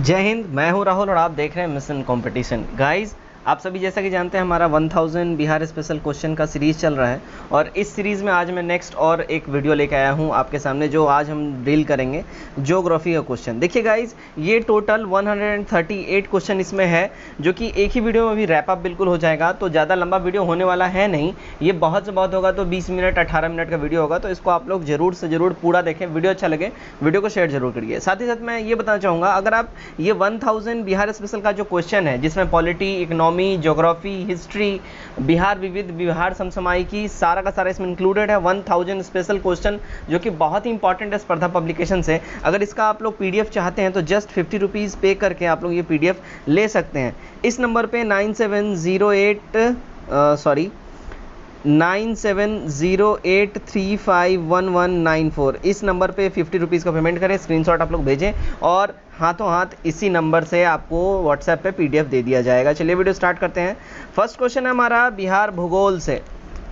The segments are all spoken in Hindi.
जय हिंद। मैं हूं राहुल और आप देख रहे हैं मिशन कंपटीशन। गाइस, आप सभी जैसा कि जानते हैं हमारा 1000 बिहार स्पेशल क्वेश्चन का सीरीज़ चल रहा है और इस सीरीज़ में आज मैं नेक्स्ट और एक वीडियो लेके आया हूं आपके सामने, जो आज हम डील करेंगे ज्योग्राफी का क्वेश्चन। देखिए गाइस, ये टोटल 138 क्वेश्चन इसमें है, जो कि एक ही वीडियो में भी रैप अप बिल्कुल हो जाएगा। तो ज़्यादा लंबा वीडियो होने वाला है नहीं, ये बहुत से बहुत होगा तो 20 मिनट 18 मिनट का वीडियो होगा। तो इसको आप लोग जरूर से जरूर पूरा देखें। वीडियो अच्छा लगे वीडियो को शेयर जरूर करिए। साथ ही साथ मैं ये बताना चाहूँगा, अगर आप ये 1000 बिहार स्पेशल का जो क्वेश्चन है, जिसमें polity, economy, geography, history, Bihar विविध, बिहार समसामयिकी, सारा का सारा इसमें इंक्लूडेड है। 1000 स्पेशल क्वेश्चन, जो कि बहुत ही इंपॉर्टेंट है स्पर्धा पब्लिकेशन से। अगर इसका आप लोग पीडीएफ चाहते हैं तो जस्ट 50 रुपीज़ पे करके आप लोग ये पीडीएफ ले सकते हैं। इस नंबर पे 9708351194 इस नंबर पे 50 रुपीज़ का पेमेंट करें, स्क्रीनशॉट आप लोग भेजें और हाथों हाथ इसी नंबर से आपको व्हाट्सएप पे पीडीएफ दे दिया जाएगा। चलिए वीडियो स्टार्ट करते हैं। फर्स्ट क्वेश्चन है हमारा बिहार भूगोल से।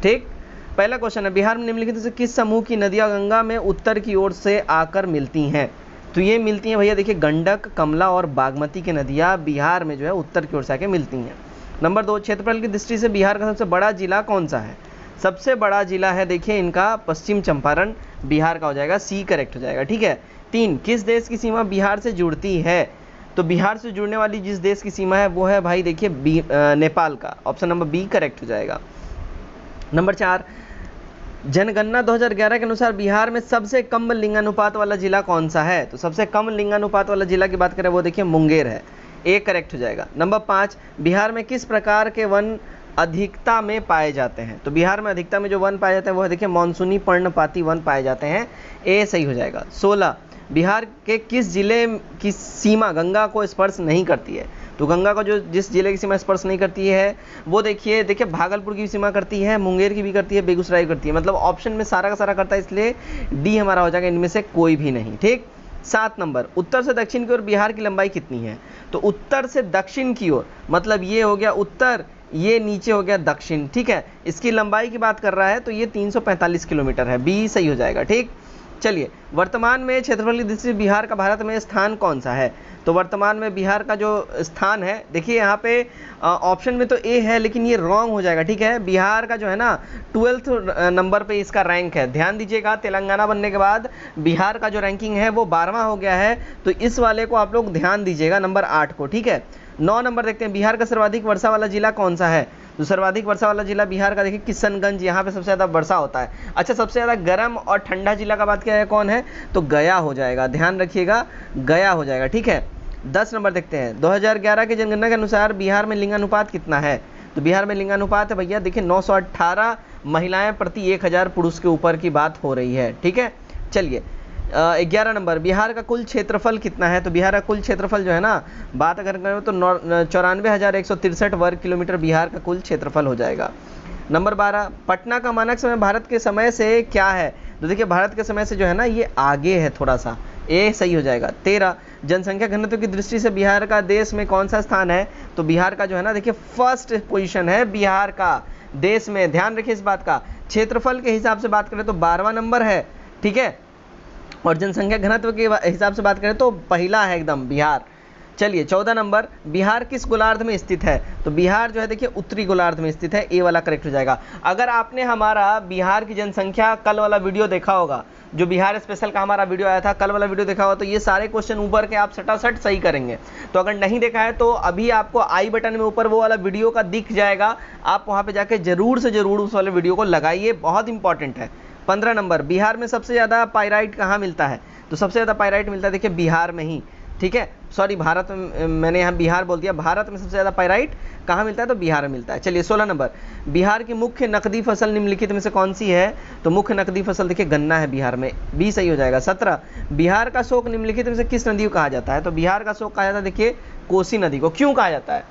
ठीक, पहला क्वेश्चन है, बिहार में निम्नलिखित से किस समूह की नदियाँ गंगा में उत्तर की ओर से आकर मिलती हैं? तो ये मिलती हैं भैया, देखिए गंडक, कमला और बागमती की नदियाँ बिहार में जो है उत्तर की ओर से आकर मिलती हैं। नंबर 2, क्षेत्रफल की दृष्टि से बिहार का सबसे बड़ा जिला कौन सा है? सबसे बड़ा जिला है देखिए इनका पश्चिम चंपारण, बिहार का हो जाएगा, सी करेक्ट हो जाएगा। ठीक है। 3, किस देश की सीमा बिहार से जुड़ती है? तो बिहार से जुड़ने वाली जिस देश की सीमा है वो है भाई देखिए नेपाल का, ऑप्शन नंबर बी करेक्ट हो जाएगा। नंबर 4, जनगणना 2011 के अनुसार बिहार में सबसे कम लिंगानुपात वाला जिला कौन सा है? तो सबसे कम लिंगानुपात वाला जिला की बात करें वो देखिए मुंगेर है, ए करेक्ट हो जाएगा। नंबर 5, बिहार में किस प्रकार के वन अधिकता में पाए जाते हैं? तो बिहार में अधिकता में जो वन पाए जाते हैं वो है देखिए मानसूनी पर्णपाती वन पाए जाते हैं, ए सही हो जाएगा। 16, बिहार के किस जिले की सीमा गंगा को स्पर्श नहीं करती है? तो गंगा को जो जिस जिले की सीमा स्पर्श नहीं करती है वो देखिए भागलपुर की भी सीमा करती है, मुंगेर की भी करती है, बेगूसराय की करती है। मतलब ऑप्शन में सारा का सारा करता है, इसलिए डी हमारा हो जाएगा इनमें से कोई भी नहीं। ठीक। 7 नंबर, उत्तर से दक्षिण की ओर बिहार की लंबाई कितनी है? तो उत्तर से दक्षिण की ओर मतलब ये हो गया उत्तर, ये नीचे हो गया दक्षिण। ठीक है, इसकी लंबाई की बात कर रहा है तो ये 345 किलोमीटर है, बी सही हो जाएगा। ठीक। चलिए, वर्तमान में क्षेत्रफल की दृष्टि से बिहार का भारत में स्थान कौन सा है? तो वर्तमान में बिहार का जो स्थान है देखिए यहाँ पे ऑप्शन में तो ए है, लेकिन ये रॉन्ग हो जाएगा। ठीक है, बिहार का जो है ना 12th नंबर पे इसका रैंक है। ध्यान दीजिएगा, तेलंगाना बनने के बाद बिहार का जो रैंकिंग है वो 12वां हो गया है, तो इस वाले को आप लोग ध्यान दीजिएगा, नंबर 8 को। ठीक है। 9 नंबर देखते हैं, बिहार का सर्वाधिक वर्षा वाला जिला कौन सा है? तो सर्वाधिक वर्षा वाला जिला बिहार का देखिए किशनगंज, यहाँ पे सबसे ज़्यादा वर्षा होता है। अच्छा, सबसे ज़्यादा गर्म और ठंडा जिला का बात किया है कौन है? तो गया हो जाएगा, ध्यान रखिएगा, गया हो जाएगा। ठीक है। 10 नंबर देखते हैं, 2011 की जनगणना के अनुसार बिहार में लिंगानुपात कितना है? तो बिहार में लिंगानुपात है भैया देखिए 918 महिलाएं प्रति 1000 पुरुष के ऊपर की बात हो रही है। ठीक है। चलिए, 11 नंबर, बिहार का कुल क्षेत्रफल कितना है? तो बिहार का कुल क्षेत्रफल जो है ना, बात अगर करें तो 94,163 वर्ग किलोमीटर बिहार का कुल क्षेत्रफल हो जाएगा। नंबर 12, पटना का मानक समय भारत के समय से क्या है? तो देखिए भारत के समय से जो है ना ये आगे है थोड़ा सा, ए सही हो जाएगा। 13, जनसंख्या घनत्व की दृष्टि से बिहार का देश में कौन सा स्थान है? तो बिहार का जो है ना देखिए फर्स्ट पोजीशन है बिहार का देश में, ध्यान रखिए इस बात का। क्षेत्रफल के हिसाब से बात करें तो 12वां नंबर है। ठीक है, और जनसंख्या घनत्व के हिसाब से बात करें तो पहला है एकदम बिहार। चलिए, 14 नंबर, बिहार किस गोलार्ध में स्थित है? तो बिहार जो है देखिए उत्तरी गोलार्ध में स्थित है, ए वाला करेक्ट हो जाएगा। अगर आपने हमारा बिहार की जनसंख्या कल वाला वीडियो देखा होगा, जो बिहार स्पेशल का हमारा वीडियो आया था, कल वाला वीडियो देखा होगा, तो ये सारे क्वेश्चन ऊपर के आप सटासट सही करेंगे। तो अगर नहीं देखा है तो अभी आपको आई बटन में ऊपर वो वाला वीडियो का दिख जाएगा, आप वहाँ पर जाके जरूर से जरूर उस वाले वीडियो को लगाइए, बहुत इंपॉर्टेंट है। 15 नंबर, बिहार में सबसे ज़्यादा पाइराइट कहाँ मिलता है? तो सबसे ज़्यादा पाइराइट मिलता है देखिए बिहार में ही। ठीक है, सॉरी भारत में, मैंने यहाँ बिहार बोल दिया, भारत में सबसे ज़्यादा पाइराइट कहाँ मिलता है? तो बिहार में मिलता है। चलिए, 16 नंबर, बिहार की मुख्य नकदी फसल निम्नलिखित में से कौन सी है? तो मुख्य नकदी फसल देखिए गन्ना है बिहार में, बी सही हो जाएगा। 17, बिहार का शोक निम्नलिखित में से किस नदी को कहा जाता है? तो बिहार का शोक कहा जाता है देखिए कोसी नदी को। क्यों कहा जाता है?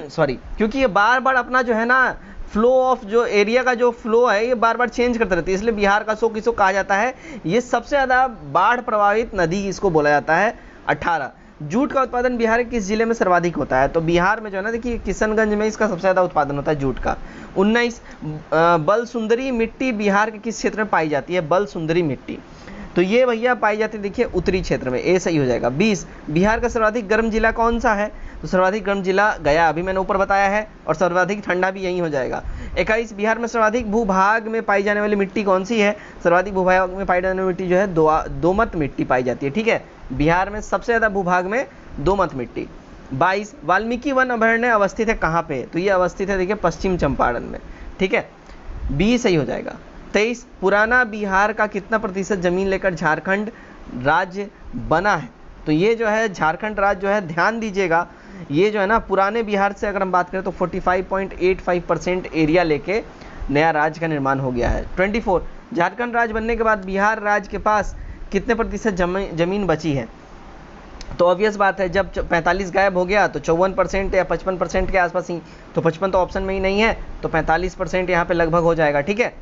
सॉरी, क्योंकि ये बार बार अपना जो है ना फ्लो ऑफ जो एरिया का जो फ्लो है ये बार बार चेंज करते रहती है, इसलिए बिहार का शोक इसको कहा जाता है। ये सबसे ज़्यादा बाढ़ प्रभावित नदी इसको बोला जाता है। 18, जूट का उत्पादन बिहार के किस जिले में सर्वाधिक होता है? तो बिहार में जो है ना देखिए किशनगंज में इसका सबसे ज़्यादा उत्पादन होता है जूट का। 19, बल सुंदरी मिट्टी बिहार के किस क्षेत्र में पाई जाती है? बल सुंदरी मिट्टी तो ये भैया पाई जाती है देखिए उत्तरी क्षेत्र में, ए सही हो जाएगा। 20 बिहार का सर्वाधिक गर्म जिला कौन सा है? तो सर्वाधिक गर्म जिला गया, अभी मैंने ऊपर बताया है, और सर्वाधिक ठंडा भी यही हो जाएगा। 21 बिहार में सर्वाधिक भूभाग में पाई जाने वाली मिट्टी कौन सी है? सर्वाधिक भूभाग में पाई जाने वाली मिट्टी जो है दोमट मिट्टी पाई जाती है, ठीक है। बिहार में सबसे ज़्यादा भूभाग में दोमट मिट्टी। 22 वाल्मीकि वन अभयारण्य अवस्थित है कहाँ पे? तो ये अवस्थित है देखिए पश्चिम चंपारण में, ठीक है, बी सही हो जाएगा। 23 पुराना बिहार का कितना प्रतिशत जमीन लेकर झारखंड राज्य बना है? तो ये जो है झारखंड राज्य जो है, ध्यान दीजिएगा, ये जो है ना पुराने बिहार से अगर हम बात करें तो 45.85% एरिया लेके नया राज्य का निर्माण हो गया है। 24 झारखंड राज्य बनने के बाद बिहार राज्य के पास कितने प्रतिशत जमीन बची है? तो ऑब्वियस बात है, जब 45 गायब हो गया तो 54% या 55% के आसपास ही, तो 55 तो ऑप्शन में ही नहीं है, तो 45% यहाँ पे लगभग हो जाएगा, ठीक है।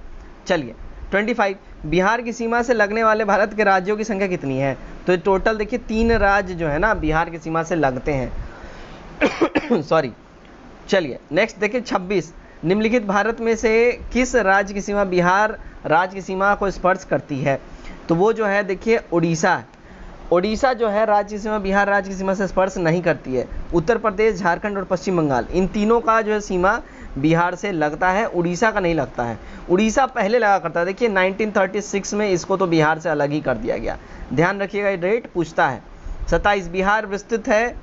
चलिए 25 बिहार की सीमा से लगने वाले भारत के राज्यों की संख्या कितनी है? तो टोटल देखिए 3 राज्य जो है ना बिहार की सीमा से लगते हैं सॉरी। चलिए नेक्स्ट देखिए 26 निम्नलिखित भारत में से किस राज्य की सीमा बिहार राज्य की सीमा को स्पर्श करती है? तो वो जो है देखिए उड़ीसा है। उड़ीसा जो है राज्य की सीमा बिहार राज्य की सीमा से स्पर्श नहीं करती है। उत्तर प्रदेश, झारखंड और पश्चिम बंगाल, इन तीनों का जो है सीमा बिहार से लगता है, उड़ीसा का नहीं लगता है। उड़ीसा पहले लगा करता है, देखिए 1936 में इसको तो बिहार से अलग ही कर दिया गया, ध्यान रखिएगा, ये डेट पूछता है। 27 बिहार विस्तृत है,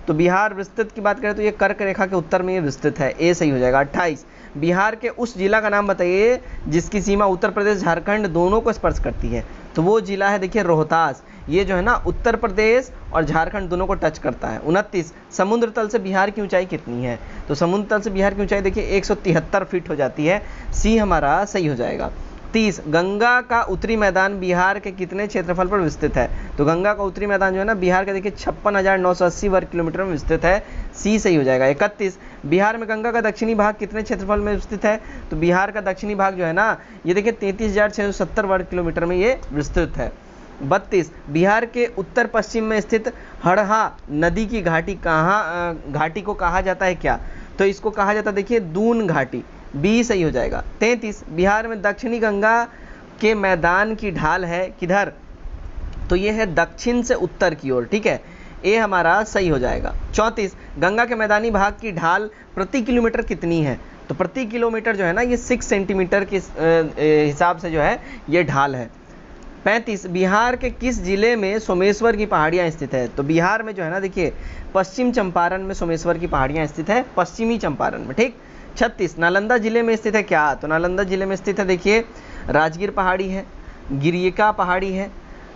तो बिहार विस्तृत की बात करें तो ये कर्क रेखा के उत्तर में ये विस्तृत है, ए सही हो जाएगा। 28 बिहार के उस जिला का नाम बताइए जिसकी सीमा उत्तर प्रदेश झारखंड दोनों को स्पर्श करती है। तो वो जिला है देखिए रोहतास, ये जो है ना उत्तर प्रदेश और झारखंड दोनों को टच करता है। 29 समुद्र तल से बिहार की ऊंचाई कितनी है? तो समुद्र तल से बिहार की ऊंचाई देखिए 173 फीट हो जाती है, सी हमारा सही हो जाएगा। 30 गंगा का उत्तरी मैदान बिहार के कितने क्षेत्रफल पर विस्तृत है? तो गंगा का उत्तरी मैदान जो है ना बिहार के देखिए 56,980 वर्ग किलोमीटर में विस्तृत है, सी सही हो जाएगा। 31 बिहार में गंगा का दक्षिणी भाग कितने क्षेत्रफल में विस्तृत है? तो बिहार का दक्षिणी भाग जो है ना ये देखिए 33,670 वर्ग किलोमीटर में ये विस्तृत है। 32 बिहार के उत्तर पश्चिम में स्थित हड़हा नदी की घाटी को कहा जाता है क्या? तो इसको कहा जाता है देखिए दून घाटी, बी सही हो जाएगा। 33 बिहार में दक्षिणी गंगा के मैदान की ढाल है किधर? तो ये है दक्षिण से उत्तर की ओर, ठीक है, ए हमारा सही हो जाएगा। 34 गंगा के मैदानी भाग की ढाल प्रति किलोमीटर कितनी है? तो प्रति किलोमीटर जो है ना ये 6 सेंटीमीटर के हिसाब से जो है ये ढाल है। 35 बिहार के किस जिले में सोमेश्वर की पहाड़ियाँ स्थित है? तो बिहार में जो है ना देखिए पश्चिम चंपारण में सोमेश्वर की पहाड़ियाँ स्थित है, पश्चिमी चंपारण में, ठीक। 36 नालंदा जिले में स्थित है क्या? तो नालंदा जिले में स्थित है देखिए राजगीर पहाड़ी है, गिरियका पहाड़ी है,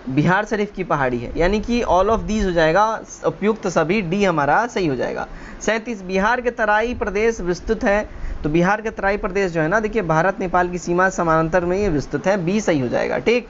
बिहार शरीफ की पहाड़ी है, यानी कि ऑल ऑफ दीज हो जाएगा, उपयुक्त सभी, डी हमारा सही हो जाएगा। 37 बिहार के तराई प्रदेश विस्तृत है, तो बिहार के तराई प्रदेश जो है ना देखिए भारत नेपाल की सीमा समानांतर में ये विस्तृत है, बी सही हो जाएगा, ठीक।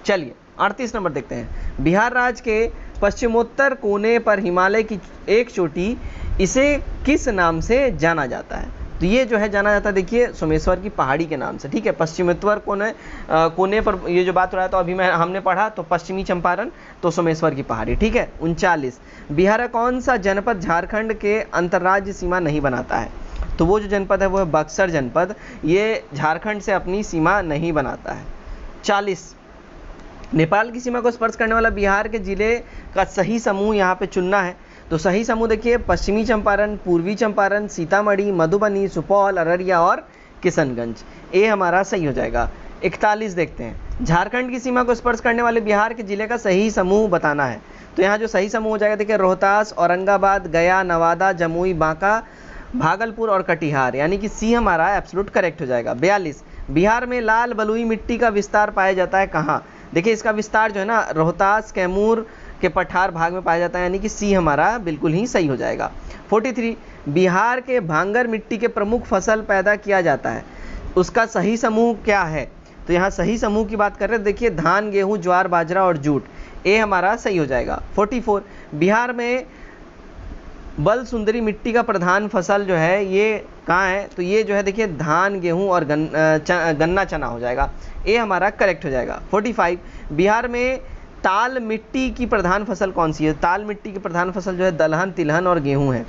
चलिए 38 नंबर देखते हैं। बिहार राज्य के पश्चिमोत्तर कोने पर हिमालय की एक चोटी, इसे किस नाम से जाना जाता है? तो ये जो है जाना जाता है देखिए सोमेश्वर की पहाड़ी के नाम से, ठीक है। पश्चिमोत्तर कोने पर ये जो बात हो रहा है तो अभी हमने पढ़ा तो पश्चिमी चंपारण, तो सोमेश्वर की पहाड़ी, ठीक है। 39 बिहार का कौन सा जनपद झारखंड के अंतर्राज्य सीमा नहीं बनाता है? तो वो जो जनपद है वो है बक्सर जनपद, ये झारखंड से अपनी सीमा नहीं बनाता है। 40 नेपाल की सीमा को स्पर्श करने वाला बिहार के जिले का सही समूह यहाँ पे चुनना है। तो सही समूह देखिए पश्चिमी चंपारण, पूर्वी चंपारण, सीतामढ़ी, मधुबनी, सुपौल, अररिया और किशनगंज, ए हमारा सही हो जाएगा। 41 देखते हैं झारखंड की सीमा को स्पर्श करने वाले बिहार के जिले का सही समूह बताना है। तो यहाँ जो सही समूह हो जाएगा देखिए रोहतास, औरंगाबाद, गया, नवादा, जमुई, बांका, भागलपुर और कटिहार, यानी कि सी हमारा एब्सोल्यूट करेक्ट हो जाएगा। 42 बिहार में लाल बलुई मिट्टी का विस्तार पाया जाता है कहाँ? देखिए इसका विस्तार जो है ना रोहतास, कैमूर के पठार भाग में पाया जाता है, यानी कि सी हमारा बिल्कुल ही सही हो जाएगा। 43 बिहार के भांगर मिट्टी के प्रमुख फसल पैदा किया जाता है, उसका सही समूह क्या है? तो यहाँ सही समूह की बात कर रहे हैं देखिए धान, गेहूं, ज्वार, बाजरा और जूट, ए हमारा सही हो जाएगा। 44 बिहार में बल सुंदरी मिट्टी का प्रधान फसल जो है ये कहाँ है? तो ये जो है देखिए धान, गेहूं और गन्ना चना हो जाएगा, ए हमारा करेक्ट हो जाएगा। 45 बिहार में ताल मिट्टी की प्रधान फसल कौन सी है? ताल मिट्टी की प्रधान फसल जो है दलहन, तिलहन और गेहूं है।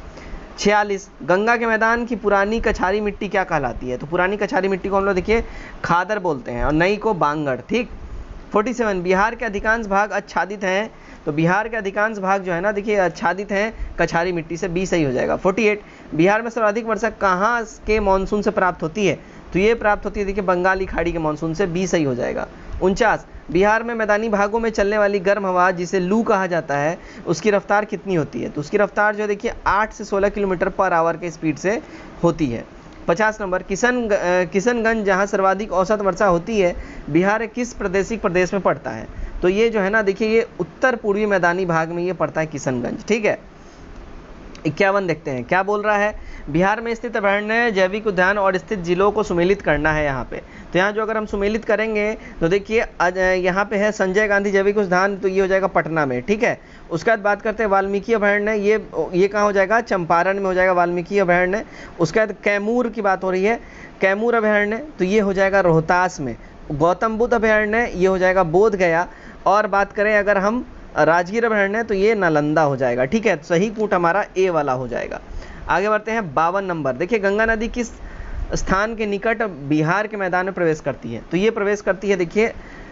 46 गंगा के मैदान की पुरानी कछारी मिट्टी क्या कहलाती है? तो पुरानी कछारी मिट्टी को हम लोग देखिए खादर बोलते हैं और नई को बांगड़, ठीक। 47 बिहार के अधिकांश भाग आच्छादित हैं, तो बिहार के अधिकांश भाग जो है ना देखिए आच्छादित हैं कछारी मिट्टी से, बी सही हो जाएगा। 48 बिहार में सर्वाधिक वर्षा कहाँ के मानसून से प्राप्त होती है, तो ये प्राप्त होती है देखिए बंगाली खाड़ी के मानसून से, बी सही हो जाएगा। 49 बिहार में मैदानी भागों में चलने वाली गर्म हवा जिसे लू कहा जाता है उसकी रफ्तार कितनी होती है, तो उसकी रफ्तार जो है देखिए 8 से 16 किलोमीटर पर आवर के स्पीड से होती है। 50 नंबर किशनगंज जहाँ सर्वाधिक औसत वर्षा होती है बिहार के किस प्रादेशिक प्रदेश में पड़ता है, तो ये जो है ना देखिए ये उत्तर पूर्वी मैदानी भाग में ये पड़ता है किशनगंज, ठीक है। 51 देखते हैं क्या बोल रहा है, बिहार में स्थित अभयारण्य जैविक उद्यान और स्थित जिलों को सुमेलित करना है यहाँ पे, तो यहाँ जो अगर हम सुमेलित करेंगे तो देखिए यहाँ पे है संजय गांधी जैविक उद्यान, तो ये हो जाएगा पटना में, ठीक है। उसके बाद बात करते हैं वाल्मीकि अभयारण्य, ये कहाँ हो जाएगा, चंपारण में हो जाएगा वाल्मीकि अभयारण्य। उसके बाद कैमूर की बात हो रही है, कैमूर अभयारण्य तो ये हो जाएगा रोहतास में। गौतम बुद्ध अभयारण्य ये हो जाएगा बोध गया। और बात करें अगर हम राजगीर अभयारण्य तो ये नालंदा हो जाएगा, ठीक है। सही कूट हमारा ए वाला हो जाएगा। आगे बढ़ते हैं 52 नंबर, देखिए गंगा नदी किस स्थान के निकट बिहार के मैदान में प्रवेश करती है, तो ये प्रवेश करती है देखिए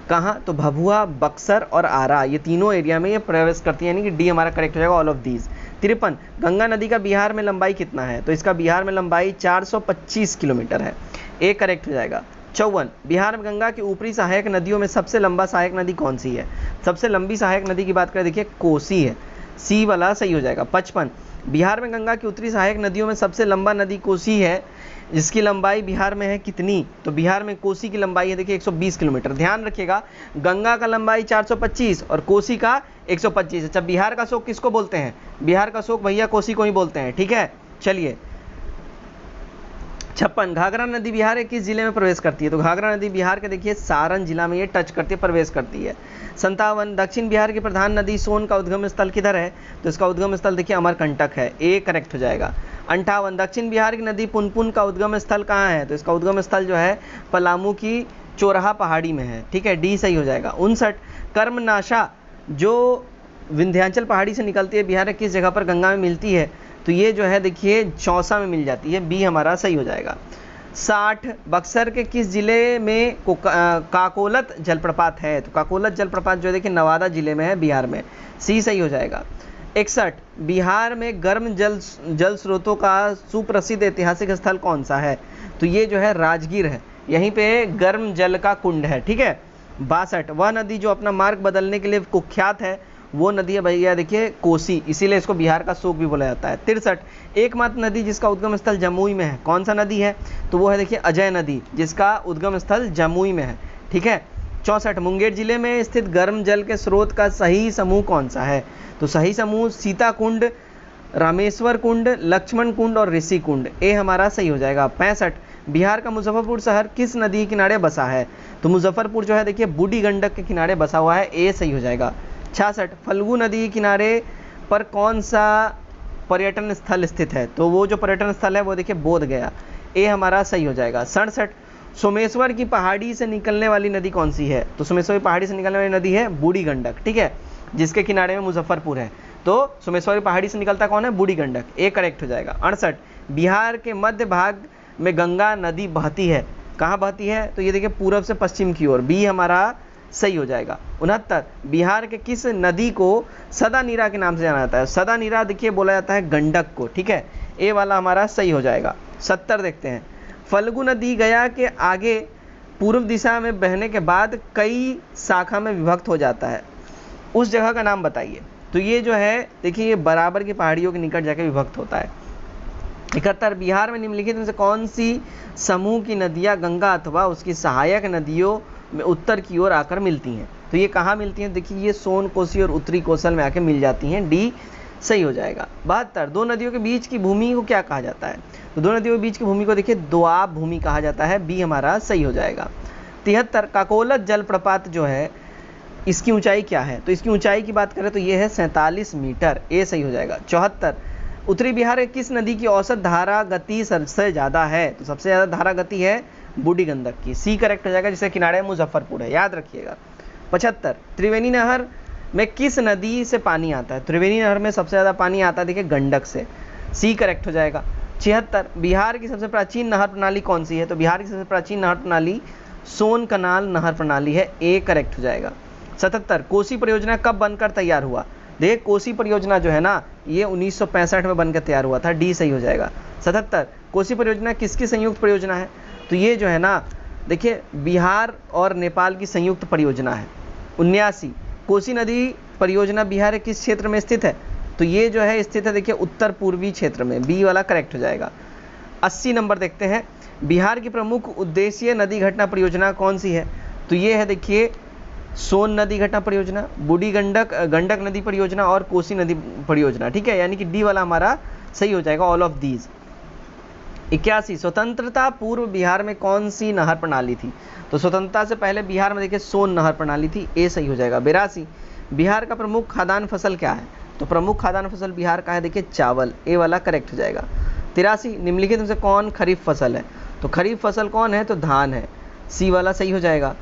कहाँ, तो भभुआ, बक्सर और आरा, ये तीनों एरिया में ये प्रवेश करती है, यानी कि डी हमारा करेक्ट हो जाएगा, ऑल ऑफ दीज। 53 गंगा नदी का बिहार में लंबाई कितना है, तो इसका बिहार में लंबाई 425 किलोमीटर है, ए करेक्ट हो जाएगा। 54 बिहार में गंगा की ऊपरी सहायक नदियों में सबसे लंबा सहायक नदी कौन सी है, सबसे लंबी सहायक नदी की बात करें देखिए कोसी है, सी वाला सही हो जाएगा। 55 बिहार में गंगा की उत्तरी सहायक नदियों में सबसे लंबा नदी कोसी है, जिसकी लंबाई बिहार में है कितनी, तो बिहार में कोसी की लंबाई है देखिए 120 किलोमीटर। ध्यान रखिएगा गंगा का लंबाई 425 और कोसी का 125। अच्छा बिहार का शोक किसको बोलते हैं, बिहार का शोक भैया कोसी को ही बोलते हैं, ठीक है। चलिए 56 घाघरा नदी बिहार के किस जिले में प्रवेश करती है, तो घाघरा नदी बिहार के देखिए सारण जिला में ये टच करती है, प्रवेश करती है। 57 दक्षिण बिहार की प्रधान नदी सोन का उद्गम स्थल किधर है, तो इसका उद्गम स्थल देखिए अमरकंटक है, ए करेक्ट हो जाएगा। 58 दक्षिण बिहार की नदी पुनपुन का उद्गम स्थल कहाँ है, तो इसका उद्गम स्थल जो है पलामू की चोरहा पहाड़ी में है, ठीक है, डी सही हो जाएगा। 59 कर्मनाशा जो विंध्याचल पहाड़ी से निकलती है बिहार के किस जगह पर गंगा में मिलती है, तो ये जो है देखिए चौसा में मिल जाती है, बी हमारा सही हो जाएगा। 60 बक्सर के किस जिले में काकोलत जलप्रपात है, तो काकोलत जलप्रपात जो है देखिए नवादा जिले में है बिहार में, सी सही हो जाएगा। 61 बिहार में गर्म जल स्रोतों का सुप्रसिद्ध ऐतिहासिक स्थल कौन सा है, तो ये जो है राजगीर है, यहीं पे गर्म जल का कुंड है, ठीक है। 62 वह नदी जो अपना मार्ग बदलने के लिए कुख्यात है वो नदी है भैया देखिए कोसी, इसीलिए इसको बिहार का शोक भी बोला जाता है। 63 एकमात्र नदी जिसका उद्गम स्थल जमुई में है, कौन सा नदी है, तो वो है देखिए अजय नदी, जिसका उद्गम स्थल जमुई में है, ठीक है। 64 मुंगेर जिले में स्थित गर्म जल के स्रोत का सही समूह कौन सा है, तो सही समूह सीता कुंड, रामेश्वर कुंड, लक्ष्मण कुंड और ऋषि कुंड, ए हमारा सही हो जाएगा। 65 बिहार का मुजफ्फरपुर शहर किस नदी के किनारे बसा है, तो मुजफ्फरपुर जो है देखिए बूढ़ी गंडक के किनारे बसा हुआ है, ए सही हो जाएगा। 66 फल्गु नदी के किनारे पर कौन सा पर्यटन स्थल स्थित है, तो वो जो पर्यटन स्थल है वो देखिए बोध गया, ए हमारा सही हो जाएगा। 67 सोमेश्वर की पहाड़ी से निकलने वाली नदी कौन सी है, तो सोमेश्वर की पहाड़ी से निकलने वाली नदी है बूढ़ी गंडक, ठीक है, जिसके किनारे में मुजफ्फरपुर है, तो सोमेश्वर की पहाड़ी से निकलता कौन है, बूढ़ी गंडक, ए करेक्ट हो जाएगा। 68 बिहार के मध्य भाग में गंगा नदी बहती है, कहाँ बहती है, तो ये देखिए पूर्व से पश्चिम की ओर, बी हमारा सही हो जाएगा। 69 बिहार के किस नदी को सदा नीरा के नाम से जाना जाता है, सदा नीरा देखिए बोला जाता है गंडक को, ठीक है, ए वाला हमारा सही हो जाएगा। 70 देखते हैं फल्गु नदी गया के आगे पूर्व दिशा में बहने के बाद कई शाखा में विभक्त हो जाता है, उस जगह का नाम बताइए, तो ये जो है देखिए ये बराबर की पहाड़ियों के निकट जाकर विभक्त होता है। 71 बिहार में निम्नलिखित में से कौन सी समूह की नदियाँ गंगा अथवा उसकी सहायक नदियों में उत्तर की ओर आकर मिलती हैं, तो ये कहाँ मिलती हैं, देखिए ये सोन कोसी और उत्तरी कौशल में आकर मिल जाती हैं, डी सही हो जाएगा। 72 दो नदियों के बीच की भूमि को क्या कहा जाता है, तो दो नदियों के बीच की भूमि को देखिए दोआब भूमि कहा जाता है, बी हमारा सही हो जाएगा। 73 काकोलत जलप्रपात जो है इसकी ऊंचाई क्या है, तो इसकी ऊंचाई की बात करें तो ये है 47 मीटर, ए सही हो जाएगा। 74 उत्तरी बिहार के किस नदी की औसत धारा गति सबसे ज़्यादा है, तो सबसे ज़्यादा धारा गति है बूढ़ी गंडक की, सी करेक्ट हो जाएगा, जिसके किनारे मुजफ्फरपुर है, याद रखिएगा। 75 त्रिवेणी नहर में किस नदी से पानी आता है, त्रिवेणी नहर में सबसे ज़्यादा पानी आता है देखिए गंडक से, सी करेक्ट हो जाएगा। 76 बिहार की सबसे प्राचीन नहर प्रणाली कौन सी है, तो बिहार की सबसे प्राचीन नहर प्रणाली सोन कनाल नहर प्रणाली है, ए करेक्ट हो जाएगा। 77 कोसी परियोजना कब बनकर तैयार हुआ? देखिए कोसी परियोजना जो है ना ये 1965 में बनकर तैयार हुआ था, डी सही हो जाएगा। 77 कोसी परियोजना किसकी संयुक्त परियोजना है? तो ये जो है ना देखिए बिहार और नेपाल की संयुक्त परियोजना है। 79 कोसी नदी परियोजना बिहार के किस क्षेत्र में स्थित है? तो ये जो है स्थित है देखिए उत्तर पूर्वी क्षेत्र में, बी वाला करेक्ट हो जाएगा। 80 नंबर देखते हैं, बिहार की प्रमुख उद्देश्य नदी घटना परियोजना कौन सी है? तो ये है देखिए सोन नदी घटना परियोजना, बूढ़ी गंडक नदी परियोजना और कोसी नदी परियोजना, ठीक है, यानी कि डी वाला हमारा सही हो जाएगा, ऑल ऑफ दीज। 81 स्वतंत्रता पूर्व बिहार में कौन सी नहर प्रणाली थी? तो स्वतंत्रता से पहले बिहार में देखिए सोन नहर प्रणाली थी, ए सही हो जाएगा। 82 बिहार का प्रमुख खाद्यान्न फसल क्या है? तो प्रमुख खाद्यान्न फसल बिहार का है देखिए चावल, ए वाला करेक्ट हो जाएगा। 83 निम्नलिखित में से कौन खरीफ फसल है? तो खरीफ फसल कौन है? तो धान है, सी वाला सही हो जाएगा।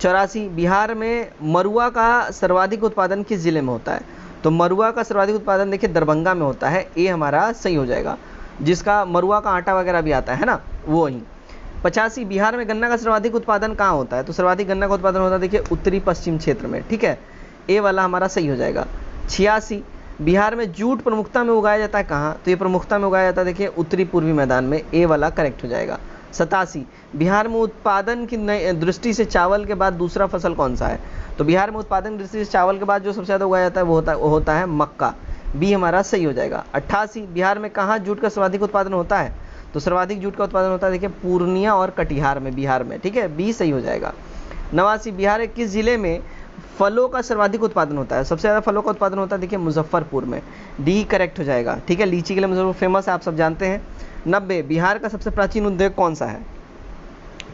84 बिहार में मरुआ का सर्वाधिक उत्पादन किस जिले में होता है? तो मरुआ का सर्वाधिक उत्पादन देखिए दरभंगा में होता है, ए हमारा सही हो जाएगा, जिसका मरुआ का आटा वगैरह भी आता है ना वो ही। 85 बिहार में गन्ना का सर्वाधिक उत्पादन कहाँ होता है? तो सर्वाधिक गन्ना का उत्पादन होता है देखिए उत्तरी पश्चिम क्षेत्र में, ठीक है, ए वाला हमारा सही हो जाएगा। 86 बिहार में जूट प्रमुखता में उगाया जाता है कहाँ? तो ये प्रमुखता में उगाया जाता है देखिए उत्तरी पूर्वी मैदान में, ए वाला करेक्ट हो जाएगा। 87 बिहार में उत्पादन की दृष्टि से चावल के बाद दूसरा फसल कौन सा है? तो बिहार में उत्पादन की दृष्टि से चावल के बाद जो सबसे ज़्यादा उगाया जाता है वो होता है मक्का, बी हमारा सही हो जाएगा। 88 बिहार में कहाँ जूट का सर्वाधिक उत्पादन होता है? तो सर्वाधिक जूट का उत्पादन होता है देखिए पूर्णिया और कटिहार में, बिहार में, ठीक है, बी सही हो जाएगा। 89 बिहार के किस जिले में फलों का सर्वाधिक उत्पादन होता है? सबसे ज़्यादा फलों का उत्पादन होता है देखिए मुजफ्फरपुर में, डी करेक्ट हो जाएगा, ठीक है, लीची के लिए मुजफ्फरपुर फेमस है, आप सब जानते हैं। 90 बिहार का सबसे प्राचीन उद्योग कौन सा है?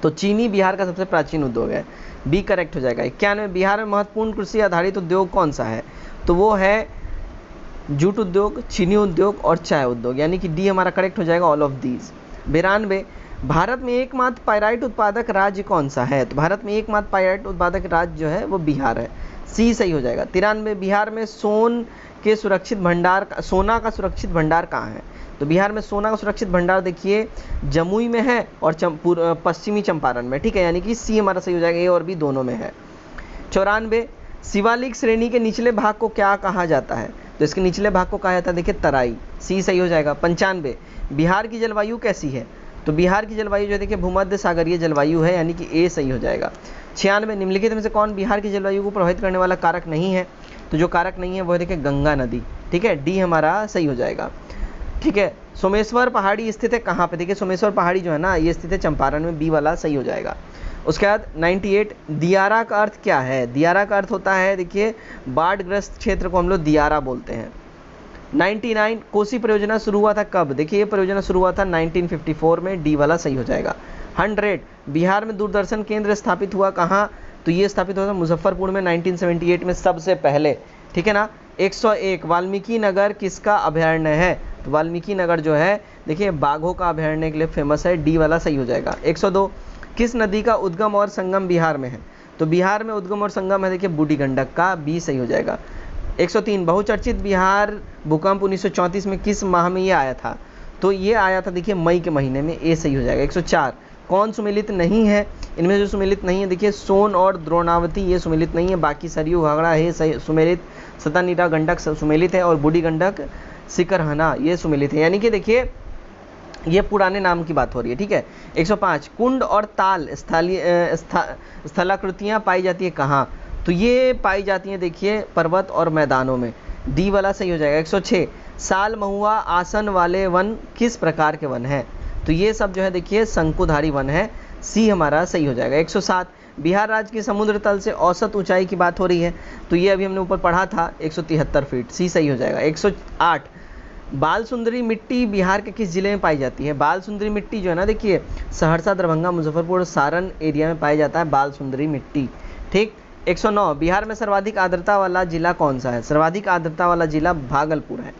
तो चीनी बिहार का सबसे प्राचीन उद्योग है, बी करेक्ट हो जाएगा। 91 बिहार में महत्वपूर्ण कृषि आधारित उद्योग कौन सा है? तो वो है जूट उद्योग, चीनी उद्योग और चाय उद्योग, यानी कि डी हमारा करेक्ट हो जाएगा, ऑल ऑफ दीज। 92 भारत में एकमात्र पाइराइट उत्पादक राज्य कौन सा है? तो भारत में एकमात्र पाइराइट उत्पादक राज्य जो है वो बिहार है, सी सही हो जाएगा। 93 बिहार में सोना का सुरक्षित भंडार कहाँ है? तो बिहार में सोना का सुरक्षित भंडार देखिए जमुई में है और पश्चिमी चंपारण में, ठीक है, यानी कि सी हमारा सही हो जाएगा, ए और बी दोनों में है। 94 शिवालिक श्रेणी के निचले भाग को क्या कहा जाता है? तो इसके निचले भाग को कहा जाता है देखिए तराई, सी सही हो जाएगा। 95 बिहार की जलवायु कैसी है? तो बिहार की जलवायु जो है देखिए भूमध्य सागरीय जलवायु है, यानी कि ए सही हो जाएगा। 96 निम्नलिखित में से कौन बिहार की जलवायु को प्रभावित करने वाला कारक नहीं है? तो जो कारक नहीं है वो है देखिए गंगा नदी, ठीक है, डी हमारा सही हो जाएगा, ठीक है। सोमेश्वर पहाड़ी स्थित है कहाँ पे? देखिए सोमेश्वर पहाड़ी जो है ना ये स्थित है चंपारण में, बी वाला सही हो जाएगा। उसके बाद 98 दियारा का अर्थ क्या है? दियारा का अर्थ होता है देखिए बाढ़ग्रस्त क्षेत्र को हम लोग दियारा बोलते हैं। 99 कोसी परियोजना शुरू हुआ था कब? देखिए ये परियोजना शुरू हुआ था 1954 में, डी वाला सही हो जाएगा। 100 बिहार में दूरदर्शन केंद्र स्थापित हुआ कहाँ? तो ये स्थापित हुआ था मुजफ्फरपुर में 1978 में सबसे पहले, ठीक है ना। 101 वाल्मीकि नगर किसका अभयारण्य है? तो वाल्मीकि नगर जो है देखिए बाघों का अभयारण्य के लिए फेमस है, डी वाला सही हो जाएगा। 102 किस नदी का उद्गम और संगम बिहार में है? तो बिहार में उद्गम और संगम है देखिए बूढ़ी गंडक का, बी सही हो जाएगा। 103 बहुचर्चित बिहार भूकंप 1934 में किस माह में ये आया था? तो ये आया था देखिए मई के महीने में, ए सही हो जाएगा। 104 कौन सुमेलित नहीं है? इनमें जो सुमेलित नहीं है देखिए सोन और द्रोणावती ये सुमेलित नहीं है, बाकी सरयू घाघरा है सुमेलित, सतानीरा गंडक सुमेलित है और बूढ़ी गंडक सिकरहना ये सुमेलित है, यानी कि देखिए ये पुराने नाम की बात हो रही है, ठीक है। 105 कुंड और ताल स्थलाकृतियाँ पाई जाती है कहाँ? तो ये पाई जाती हैं देखिए पर्वत और मैदानों में, डी वाला सही हो जाएगा। 106 साल महुआ आसन वाले वन किस प्रकार के वन हैं? तो ये सब जो है देखिए शंकुधारी वन है, सी हमारा सही हो जाएगा। 107 बिहार राज्य की समुद्र तल से औसत ऊंचाई की बात हो रही है, तो ये अभी हमने ऊपर पढ़ा था 173 फीट, सी सही हो जाएगा। 108 बाल सुंदरी मिट्टी बिहार के किस जिले में पाई जाती है? बाल सुंदरी मिट्टी जो है ना देखिए सहरसा, दरभंगा, मुजफ्फरपुर, सारण एरिया में पाया जाता है बाल सुंदरी मिट्टी, ठीक। 109 बिहार में सर्वाधिक आर्द्रता वाला जिला कौन सा है? सर्वाधिक आर्द्रता वाला जिला भागलपुर है,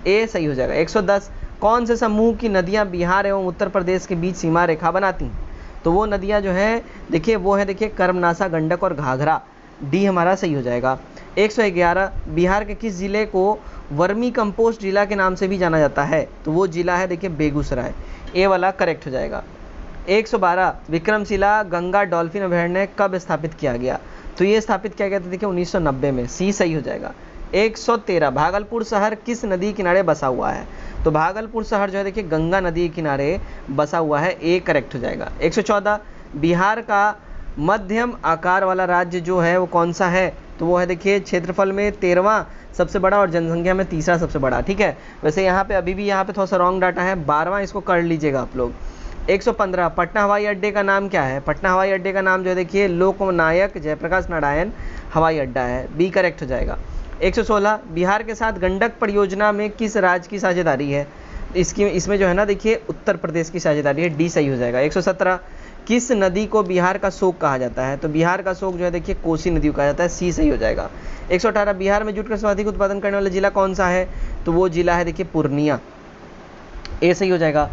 ए सही हो जाएगा। 110 कौन से समूह की नदियां बिहार एवं उत्तर प्रदेश के बीच सीमा रेखा बनाती हैं? तो वो नदियां जो हैं देखिए वो है देखिए कर्मनासा, गंडक और घाघरा, डी हमारा सही हो जाएगा। 111 बिहार के किस जिले को वर्मी कंपोस्ट जिला के नाम से भी जाना जाता है? तो वो जिला है देखिए बेगूसराय, ए वाला करेक्ट हो जाएगा। 112 विक्रमशिला गंगा डॉल्फिन अभयारण्य कब स्थापित किया गया? तो ये स्थापित किया गया था देखिए 1990 में, सी सही हो जाएगा। 113 भागलपुर शहर किस नदी किनारे बसा हुआ है? तो भागलपुर शहर जो है देखिए गंगा नदी के किनारे बसा हुआ है, ए करेक्ट हो जाएगा। 114 बिहार का मध्यम आकार वाला राज्य जो है वो कौन सा है? तो वो है देखिए क्षेत्रफल में 13वां सबसे बड़ा और जनसंख्या में तीसरा सबसे बड़ा, ठीक है। वैसे यहाँ पे अभी भी यहाँ पे थोड़ा सा रॉन्ग डाटा है, 12वां इसको कर लीजिएगा आप लोग। 115 पटना हवाई अड्डे का नाम क्या है? पटना हवाई अड्डे का नाम जो है देखिए लोकनायक जयप्रकाश नारायण हवाई अड्डा है, बी करेक्ट हो जाएगा। 116 बिहार के साथ गंडक परियोजना में किस राज्य की साझेदारी है? इसमें जो है ना देखिए उत्तर प्रदेश की साझेदारी है, डी सही हो जाएगा। 117 किस नदी को बिहार का शोक कहा जाता है? तो बिहार का शोक जो है देखिए कोसी नदी को कहा जाता है, सी सही हो जाएगा। 118 बिहार में जूट का सर्वाधिक उत्पादन करने वाला जिला कौन सा है? तो वो जिला है देखिए पूर्णिया, ए सही हो जाएगा।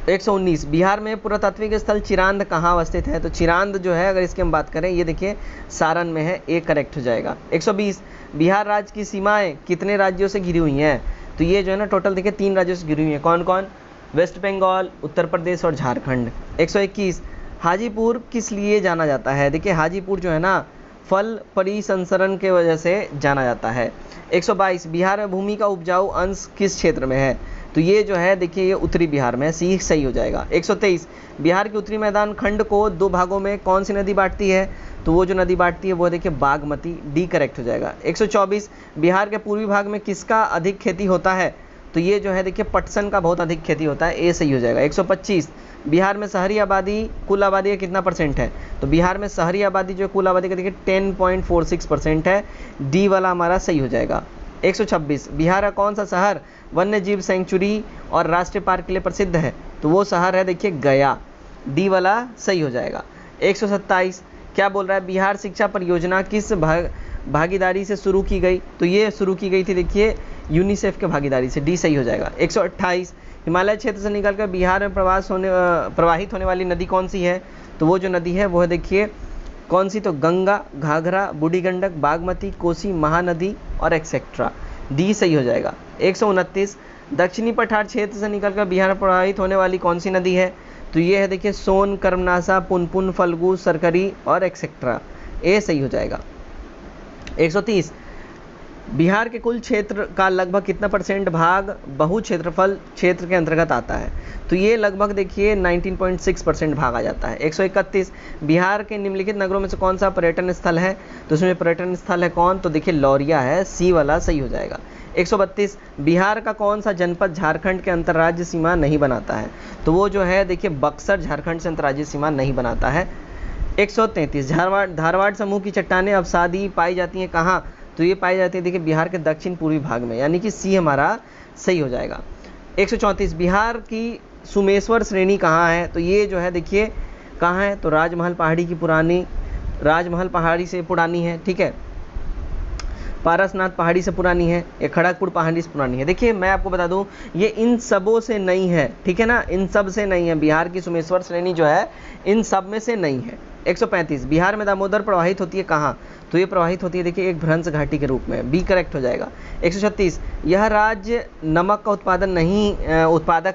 119 बिहार में पुरातात्विक स्थल चिरांद कहाँ अवस्थित है? तो चिरांद जो है अगर इसकी हम बात करें ये देखिए सारण में है, ए करेक्ट हो जाएगा। 120 बिहार राज्य की सीमाएं कितने राज्यों से घिरी हुई हैं? तो ये जो है ना टोटल देखिए 3 राज्यों से घिरी हुई हैं, कौन कौन? वेस्ट बंगाल, उत्तर प्रदेश और झारखंड। 121 हाजीपुर किस लिए जाना जाता है? देखिए हाजीपुर जो है ना फल परिसंचरण के वजह से जाना जाता है। 122 बिहार में भूमि का उपजाऊ अंश किस क्षेत्र में है? तो ये जो है देखिए ये उत्तरी बिहार में है, सी सही हो जाएगा। 123 बिहार के उत्तरी मैदान खंड को 2 भागों में कौन सी नदी बांटती है? तो वो जो नदी बांटती है वो देखिए बागमती, डी करेक्ट हो जाएगा। 124 बिहार के पूर्वी भाग में किसका अधिक खेती होता है? तो ये जो है देखिए पटसन का बहुत अधिक खेती होता है, ए सही हो जाएगा। 125 बिहार में शहरी आबादी कुल आबादी का कितना परसेंट है? तो बिहार में शहरी आबादी जो कुल आबादी का देखिए 10.46% है, डी वाला हमारा सही हो जाएगा। 126 बिहार का कौन सा शहर वन्य जीव सेंचुरी और राष्ट्रीय पार्क के लिए प्रसिद्ध है? तो वो शहर है देखिए गया, डी वाला सही हो जाएगा। 127 क्या बोल रहा है? बिहार शिक्षा परियोजना किस भागीदारी से शुरू की गई? तो ये शुरू की गई थी देखिए यूनिसेफ के भागीदारी से, डी सही हो जाएगा। 128 हिमालय क्षेत्र से निकलकर बिहार में प्रवाहित होने वाली नदी कौन सी है? तो वो जो नदी है वो है देखिए कौन सी? तो गंगा, घाघरा, बूढ़ी गंडक, बागमती, कोसी, महानदी और एक्सेट्रा, डी सही हो जाएगा। 129 दक्षिणी पठार क्षेत्र से निकलकर बिहार में प्रवाहित होने वाली कौन सी नदी है? तो ये है देखिए सोन, कर्मनाशा, पुनपुन, फल्गु, सरकरी और एक्सेट्रा, ए सही हो जाएगा। 130 बिहार के कुल क्षेत्र का लगभग कितना परसेंट भाग बहु क्षेत्रफल क्षेत्र के अंतर्गत आता है? तो ये लगभग देखिए 19.6% भाग आ जाता है। 131 बिहार के निम्नलिखित नगरों में से कौन सा पर्यटन स्थल है? तो उसमें पर्यटन स्थल है कौन? तो देखिए लौरिया है, सी वाला सही हो जाएगा। 132 बिहार का कौन सा जनपद झारखंड के अंतर्राज्यीय सीमा नहीं बनाता है? तो वो जो है देखिए बक्सर झारखंड से अंतर्राज्यीय सीमा नहीं बनाता है। 133 धारवाड़ समूह की चट्टानें अवसादी पाई जाती हैं कहाँ? तो ये पाई जाती है देखिए बिहार के दक्षिण पूर्वी भाग में, यानी कि सी हमारा सही हो जाएगा। 134 बिहार की सुमेश्वर श्रेणी कहाँ है? तो ये जो है देखिए कहाँ है? तो राजमहल पहाड़ी की पुरानी, राजमहल पहाड़ी से पुरानी है, ठीक है, पारसनाथ पहाड़ी से पुरानी है, या खड़गपुर पहाड़ी से पुरानी है। देखिए मैं आपको बता दूं ये इन सबों से नहीं है, ठीक है ना, इन सब से नहीं है। बिहार की सुमेश्वर श्रेणी जो है इन सब में से नहीं है। 135 बिहार में दामोदर प्रवाहित होती है कहाँ? तो ये प्रवाहित होती है देखिए एक भ्रंश घाटी के रूप में, बी करेक्ट हो जाएगा। 136 यह राज्य नमक का उत्पादक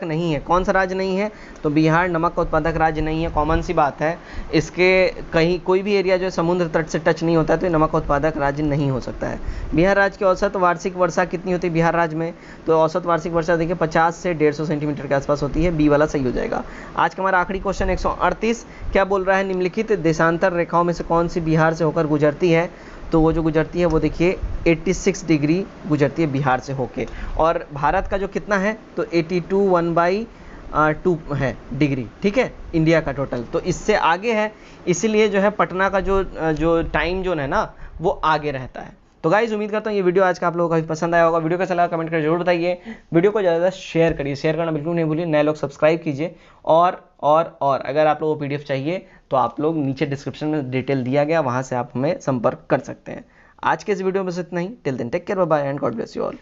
नहीं है, कौन सा राज्य नहीं है? तो बिहार नमक का उत्पादक राज्य नहीं है, कॉमन सी बात है। इसके कहीं कोई भी एरिया जो है समुद्र तट से टच नहीं होता है तो ये नमक का उत्पादक राज्य नहीं हो सकता है। बिहार राज्य की औसत वार्षिक वर्षा कितनी होती है बिहार राज्य में? तो औसत वार्षिक वर्षा देखिए 50 से 150 सेंटीमीटर के आसपास होती है, बी वाला सही हो जाएगा। आज का हमारा आखिरी क्वेश्चन 138 क्या बोल रहा है? निम्नलिखित देशांतर रेखाओं में से कौन सी बिहार से होकर गुजरती है? तो वो जो गुजरती है वो देखिए 86 डिग्री गुजरती है बिहार से होके, और भारत का जो कितना है तो 82 1/2 है डिग्री, ठीक है, इंडिया का टोटल तो इससे आगे है, इसीलिए जो है पटना का जो टाइम जोन है ना वो आगे रहता है। तो गाइज उम्मीद करता हूँ ये वीडियो आज का आप लोगों को काफी पसंद आया होगा। वीडियो कैसा लगा कमेंट करके जरूर बताइए। वीडियो को ज़्यादा शेयर करिए, शेयर करना बिल्कुल नहीं भूलिए। नए लोग सब्सक्राइब कीजिए, और अगर आप लोगों को PDF चाहिए तो आप लोग नीचे डिस्क्रिप्शन में डिटेल दिया गया, वहाँ से आप हमें संपर्क कर सकते हैं। आज के इस वीडियो में बस इतना ही। Till then take care, bye bye and God bless you all.